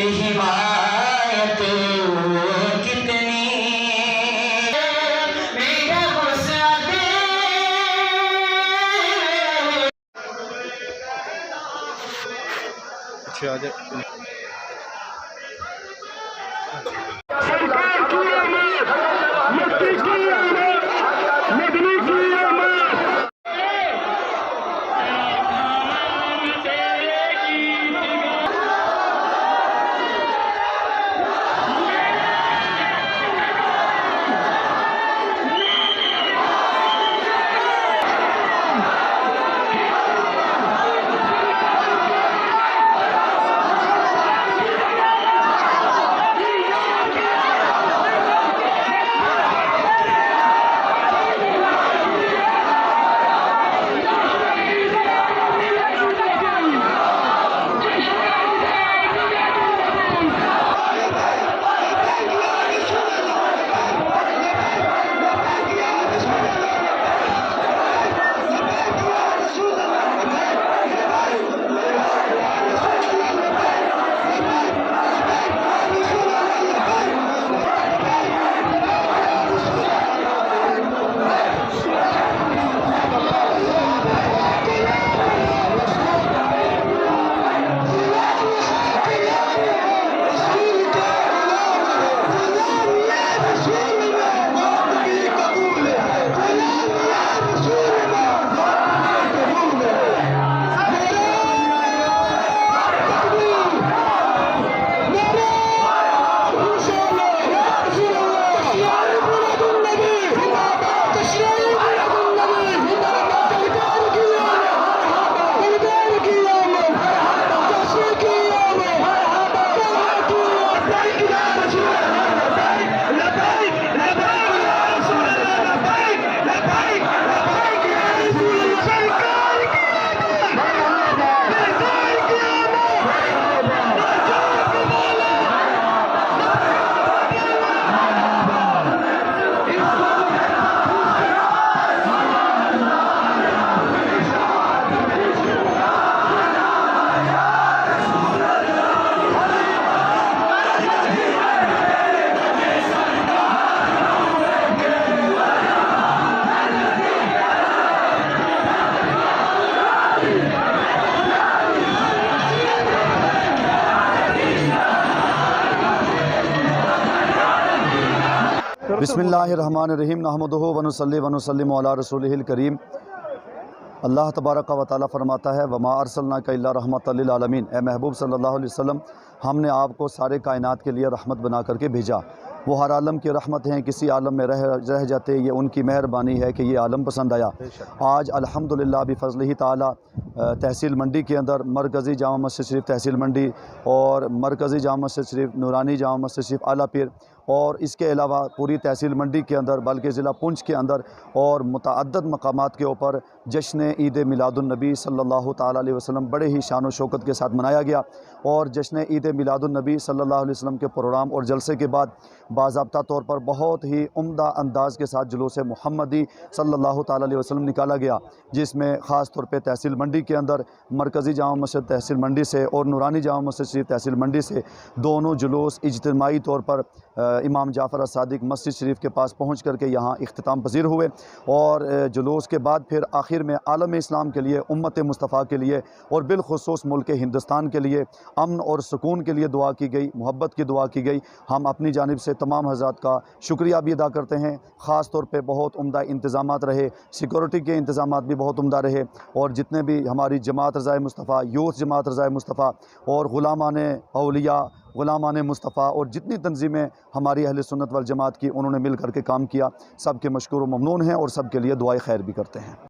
हिमायत कितनी मेरा वसात अच्छा आ जाए। बिस्मिल्लाहिर्रहमानिर्रहीम नहमदुहु व नुसल्ली व नुसल्लिमु अला रसूलिहिल करीम। अल्लाह तबारक व तआला फरमाता है वमा अरसलनाका इल्ला रहमतल लिल आलमीन। ए महबूब सल्लल्लाहु अलैहि वसल्लम, हमने आपको सारे कायनात के लिए रहमत बना करके भेजा। वो हर आलम की रहमत हैं, किसी आलम में रह जाते ये उनकी मेहरबानी है कि ये आलम पसंद आया। आज अल्हम्दुलिल्लाह बिफ़ज़्लिही ताला तहसील मंडी के अंदर मरकज़ी जामा मस्जिद शरीफ तहसील मंडी और मरकज़ी जामा मस्जिद शरीफ नूरानी जामा मस्जिद शरीफ आला पीर और इसके अलावा पूरी तहसील मंडी के अंदर बल्कि ज़िला पुंछ के अंदर और मुतअद्दिद मकामात के ऊपर जश्न ईद मिलादुन्नबी सल्लल्लाहु ताला अलैहि वसल्लम बड़े ही शान व शौकत के साथ मनाया गया। और जश्न ईद मिलादुन्नबी सल्लल्लाहु अलैहि वसल्लम के प्रोग्राम और जलसे के बाद बाज़ाब्ता तौर पर बहुत ही उम्दा अंदाज़ के साथ जुलूस मुहम्मदी सल्लल्लाहु ताला अलैहि वसल्लम निकाला गया, जिसमें ख़ास तौर पे तहसील मंडी के अंदर मरकज़ी जामा मस्जिद तहसील मंडी से और नूरानी जामा मस्जिद शरीफ तहसील मंडी से दोनों जुलूस इज्तिमाई तौर पर इमाम जाफ़र as-सादिक मस्जिद शरीफ के पास पहुँच करके यहाँ इख्तिताम पज़ीर हुए। और जुलूस के बाद फिर आखिर में आलम इस्लाम के लिए, उम्मत मुस्तफ़ा के लिए और बिलखुसूस मुल्क हिंदुस्तान के लिए अमन और सुकून के लिए दुआ की गई, मोहब्बत की दुआ की गई। हम अपनी जानिब से तमाम हज़रात का शुक्रिया भी अदा करते हैं। ख़ास तौर पे बहुत उम्दा इंतज़ामात रहे, सिक्योरिटी के इंतज़ामात भी बहुत उम्दा रहे और जितने भी हमारी जमात रज़ाए मुस्तफ़ा, यूथ जमात रज़ाए मुस्तफ़ा और ग़ुलामान औलिया, ग़ुलामान मुस्तफ़ा और जितनी तंजीमें हमारी अहले सुन्नत वल जमात की, उन्होंने मिल कर के काम किया। सब के मशकूर व ममनून हैं और सब के लिए दुआए खैर भी करते हैं।